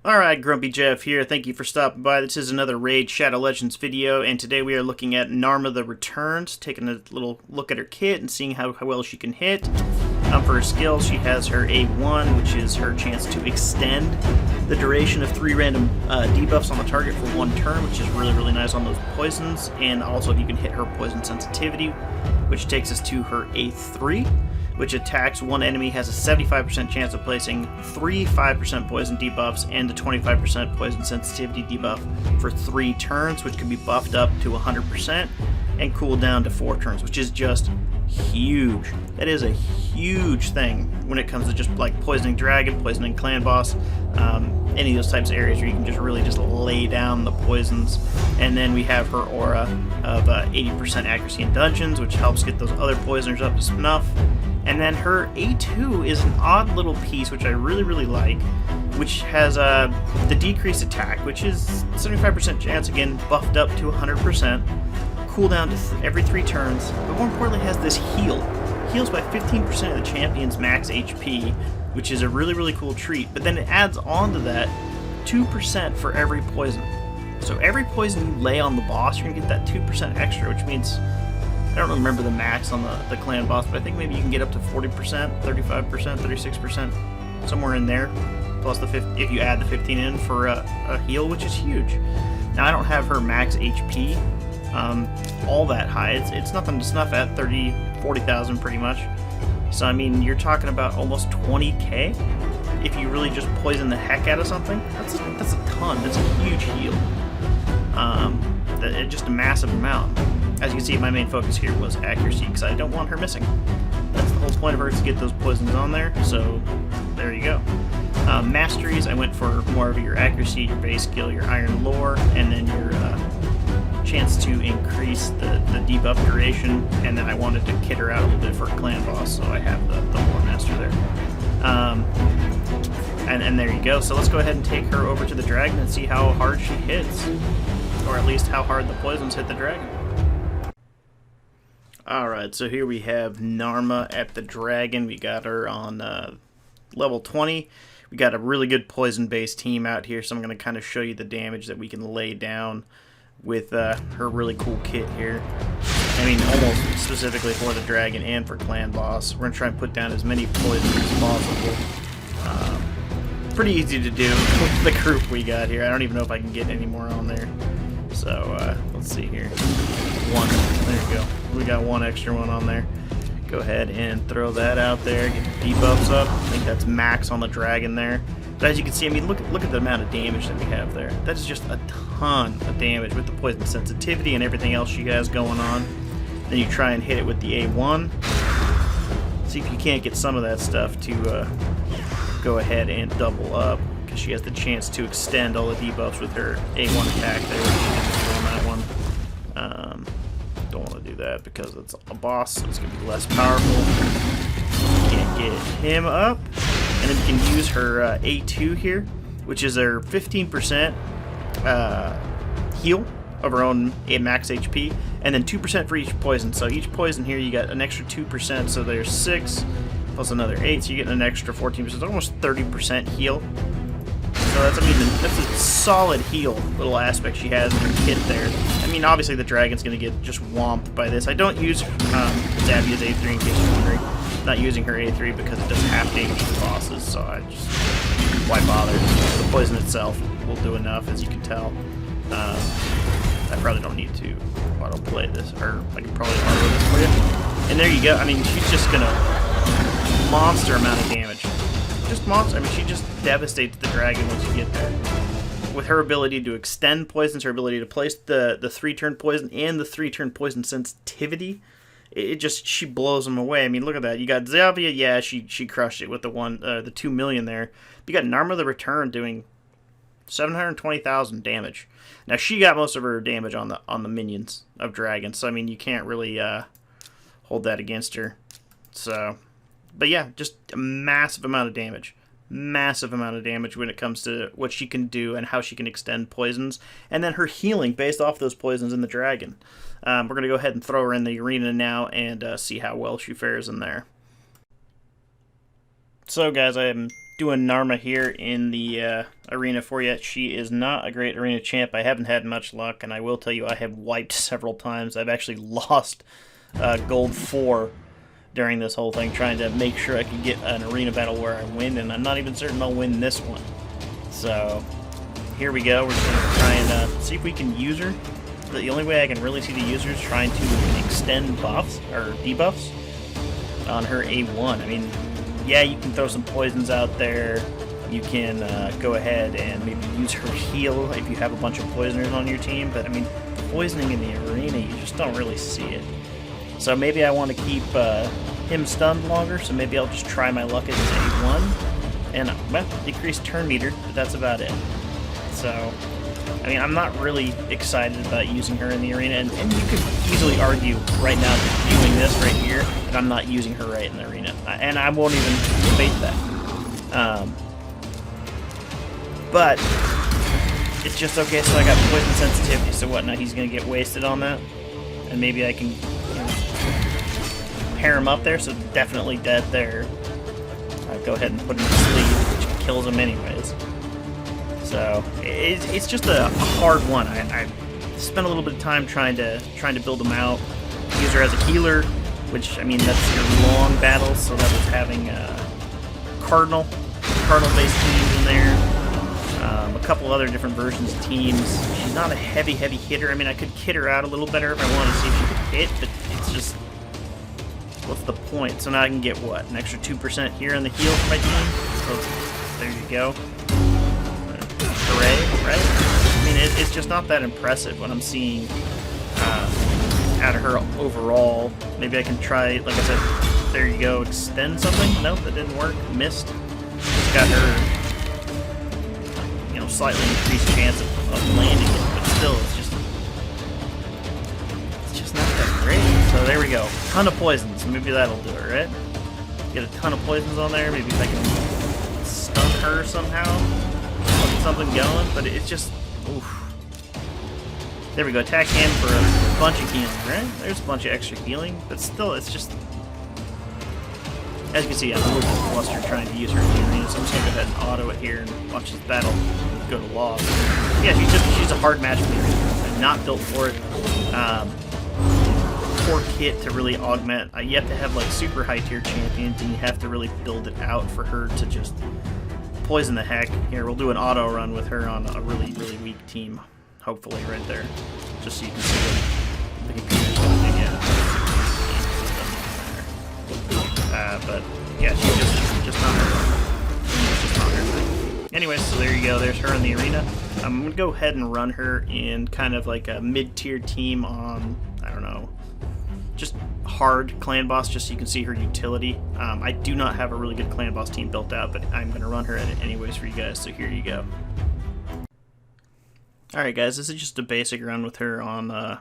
Alright, Grumpy Jeff here. Thank you for stopping by. This is another Raid Shadow Legends video, and today we are looking at Narma The Returned, taking a little look at her kit and seeing how well she can hit. For her skill, she has her A1, which is her chance to extend the duration of 3 random debuffs on the target for 1 turn, which is really nice on those poisons, and also you can hit her poison sensitivity, which takes us to her A3. Which attacks one enemy has a 75% chance of placing 3 5% poison debuffs and a 25% poison sensitivity debuff for 3 turns, which can be buffed up to 100% and cooled down to 4 turns, which is just huge. That is a huge thing when it comes to just like poisoning dragon, poisoning clan boss, any of those types of areas where you can just really just lay down the poisons. And then we have her aura of 80% accuracy in dungeons, which helps get those other poisoners up to snuff. And then her A2 is an odd little piece, which I really like, which has the decreased attack, which is 75% chance, again, buffed up to 100%, cooldown to every 3 turns, but more importantly has this heal. Heals by 15% of the champion's max HP, which is a really cool treat, but then it adds on to that 2% for every poison. So every poison you lay on the boss, you're going to get that 2% extra, which means, I don't remember the max on the clan boss, but I think maybe you can get up to 40%, 35%, 36%, somewhere in there. Plus if you add the 15 in for a heal, which is huge. Now I don't have her max HP all that high. It's nothing to snuff at, 40,000 pretty much. So I mean, you're talking about almost 20k if you really just poison the heck out of something. That's a ton. That's a huge heal. Just a massive amount. As you can see, my main focus here was accuracy, because I don't want her missing. That's the whole point of her, is to get those poisons on there, so there you go. Masteries, I went for more of your accuracy, your base skill, your iron lore, and then your chance to increase the debuff duration, and then I wanted to kit her out a little bit for a clan boss, so I have the lore master there. And there you go. So let's go ahead and take her over to the dragon and see how hard she hits, or at least how hard the poisons hit the dragon. Alright, so here we have Narma at the dragon. We got her on level 20. We got a really good poison-based team out here, so I'm going to kind of show you the damage that we can lay down with her really cool kit here. I mean, almost specifically for the dragon and for clan boss. We're going to try and put down as many poisons as possible. Pretty easy to do with the group we got here. I don't even know if I can get any more on there. So, let's see here. 1. There you go. We got 1 extra one on there. Go ahead and throw that out there. Get the debuffs up. I think that's max on the dragon there. But as you can see, I mean, look at the amount of damage that we have there. That is just a ton of damage with the poison sensitivity and everything else she has going on. Then you try and hit it with the A1. See if you can't get some of that stuff to go ahead and double up, because she has the chance to extend all the debuffs with her A1 attack there. On that one. Don't want to do that because it's a boss, so it's going to be less powerful. Can't get him up. And then you can use her A2 here, which is her 15% heal of her own max HP, and then 2% for each poison. So each poison here, you got an extra 2%, so there's 6, plus another 8, so you're getting an extra 14%. It's almost 30% heal. So that's a solid heal little aspect she has in her kit there. I mean, obviously the dragon's going to get just whomped by this. I don't use Zabia's A3 in case you're wondering. I'm not using her A3 because it doesn't have damage to the bosses, so I just, why bother? The poison itself will do enough, as you can tell. I probably don't need to auto-play this, or I can probably auto this for you. And there you go. I mean, she's just going to monster amount of damage. Just monster. I mean, she just devastates the dragon once you get there. With her ability to extend poisons, her ability to place the 3-turn poison and the 3-turn poison sensitivity, she blows them away. I mean, look at that. You got Zavia, yeah, she crushed it with the 2 million there. But you got Narma the Returned doing 720,000 damage. Now she got most of her damage on the minions of dragons, so I mean, you can't really hold that against her. So. But yeah, just a massive amount of damage. Massive amount of damage when it comes to what she can do and how she can extend poisons. And then her healing based off those poisons in the dragon. We're going to go ahead and throw her in the arena now and see how well she fares in there. So guys, I am doing Narma here in the arena for you. She is not a great arena champ. I haven't had much luck, and I will tell you I have wiped several times. I've actually lost gold 4 during this whole thing, trying to make sure I can get an arena battle where I win, and I'm not even certain I'll win this one. So here we go. We're just going to try and see if we can use her. The only way I can really see the user is trying to extend buffs or debuffs on her A1. I mean, yeah, you can throw some poisons out there. You can go ahead and maybe use her heal if you have a bunch of poisoners on your team. But I mean, poisoning in the arena, you just don't really see it. So maybe I want to keep him stunned longer. So maybe I'll just try my luck as his A1 and well, decrease turn meter. But that's about it. So I mean, I'm not really excited about using her in the arena, and you could easily argue right now that viewing this right here that I'm not using her right in the arena, and I won't even debate that. But it's just okay. So I got poison sensitivity. So what? Now he's gonna get wasted on that, and maybe I can pair him up there. So definitely dead there. I'll go ahead and put him to sleep, which kills him anyways. So it's just a hard one. I spent a little bit of time trying to build them out. Use her as a healer, which I mean that's your long battles. So that was having Cardinal-based teams in there. A couple other different versions of teams. She's not a heavy hitter. I mean I could kit her out a little better if I wanted to see if she could hit, but it's just what's the point? So now I can get what, an extra 2% here on the heal for my team. So there you go. Right? I mean, it's just not that impressive when I'm seeing out of her overall. Maybe I can try, like I said, there you go, extend something. Nope, that didn't work. Missed. Just got her, slightly increased chance of landing it, but still, it's just not that great. So there we go. Ton of poisons. Maybe that'll do it, right? Get a ton of poisons on there. Maybe if I can stun her somehow. Something going, but it's just oof. There we go. Attack him for a bunch of healing, right? There's a bunch of extra healing, but still, it's just as you can see, I'm a little bit flustered trying to use her in the arena, so I'm just gonna go ahead and auto it here and watch this battle go to loss. Yeah, she's a hard match for me. I'm not built for it. Poor kit to really augment. You have to have like super high tier champions, and you have to really build it out for her to just poison the heck. Here, we'll do an auto run with her on a really weak team. Hopefully, right there. Just so you can see what the computer's doing. Yeah. But yeah, she's just not her. It's just not her thing. Anyways, so there you go. There's her in the arena. I'm gonna go ahead and run her in kind of like a mid-tier team on, I don't know, just hard clan boss, just so you can see her utility. I do not have a really good clan boss team built out, but I'm going to run her at it anyways for you guys, so here you go. Alright guys, this is just a basic run with her on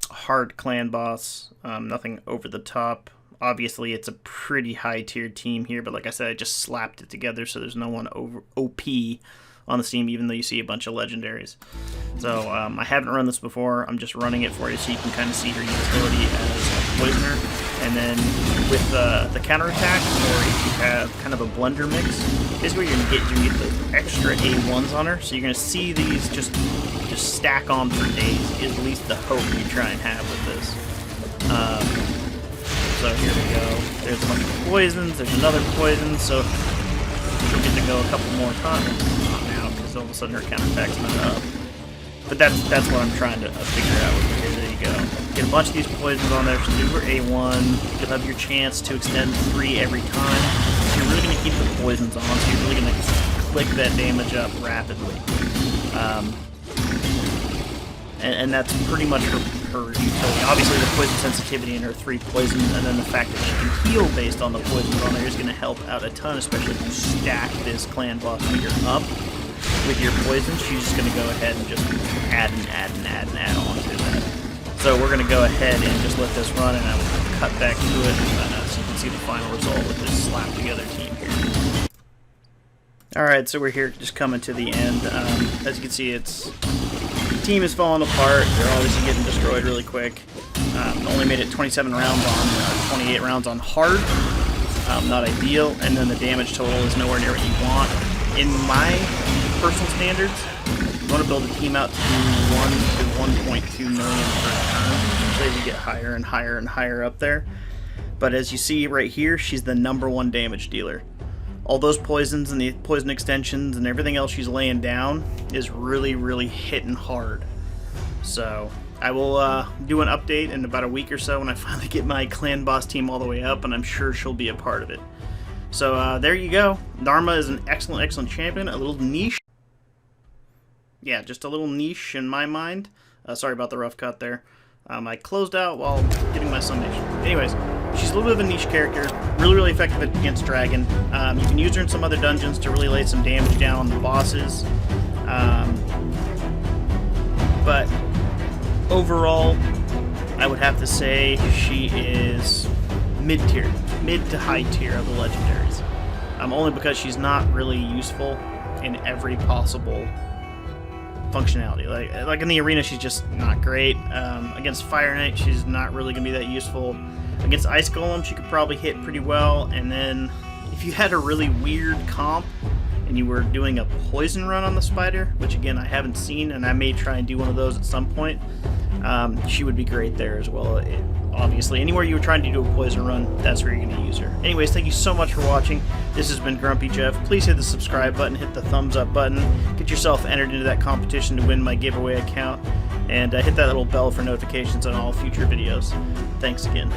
hard clan boss. Nothing over the top. Obviously it's a pretty high tier team here, but like I said, I just slapped it together so there's no one over OP on the team, even though you see a bunch of legendaries. So I haven't run this before. I'm just running it for you so you can kind of see her utility as a poisoner. And then with the counterattack, or if you have kind of a blender mix, basically you're gonna get the extra A1s on her. So you're gonna see these just stack on for days. Is at least the hope you try and have with this. So here we go. There's a bunch of poisons. There's another poison. So she'll get to go a couple more times. All of a sudden her counterattack's not up. But that's what I'm trying to figure out with her. There you go. Get a bunch of these poisons on there. So do her A1. You'll have your chance to extend 3 every time. So you're really going to keep the poisons on, so you're really going to click that damage up rapidly. And that's pretty much her utility. Obviously the poison sensitivity and her 3 poisons, and then the fact that she can heal based on the poisons on there is going to help out a ton, especially if you stack this clan boss meter up with your poison. She's just going to go ahead and just add on to that. So we're going to go ahead and just let this run, and I'll cut back to it so you can see the final result with this slap together team here. Alright, so we're here just coming to the end. As you can see, the team is falling apart. They're obviously getting destroyed really quick. Only made it 27 rounds on 28 rounds on hard. not ideal, and then the damage total is nowhere near what you want. In my personal standards, you want to build a team out to 1 to 1.2 million per turn. Usually we get higher and higher and higher up there. But as you see right here, she's the #1 damage dealer. All those poisons and the poison extensions and everything else she's laying down is really, really hitting hard. So I will do an update in about a week or so when I finally get my clan boss team all the way up, and I'm sure she'll be a part of it. So there you go. Narma is an excellent, excellent champion. A little niche. Yeah, just a little niche in my mind. Sorry about the rough cut there. I closed out while getting my summation. Anyways, she's a little bit of a niche character. Really, really effective against Dragon. You can use her in some other dungeons to really lay some damage down on the bosses. But overall, I would have to say she is mid-tier, mid to high tier of the legendaries. Only because she's not really useful in every possible functionality. Like in the arena, she's just not great. Against Fire Knight, she's not really going to be that useful. Against Ice Golem, she could probably hit pretty well. And then if you had a really weird comp and you were doing a poison run on the spider, which again I haven't seen, and I may try and do one of those at some point, she would be great there as well. Obviously, anywhere you were trying to do a poison run, that's where you're going to use her. Anyways, thank you so much for watching. This has been Grumpy Jeff. Please hit the subscribe button, hit the thumbs up button, get yourself entered into that competition to win my giveaway account, and hit that little bell for notifications on all future videos. Thanks again.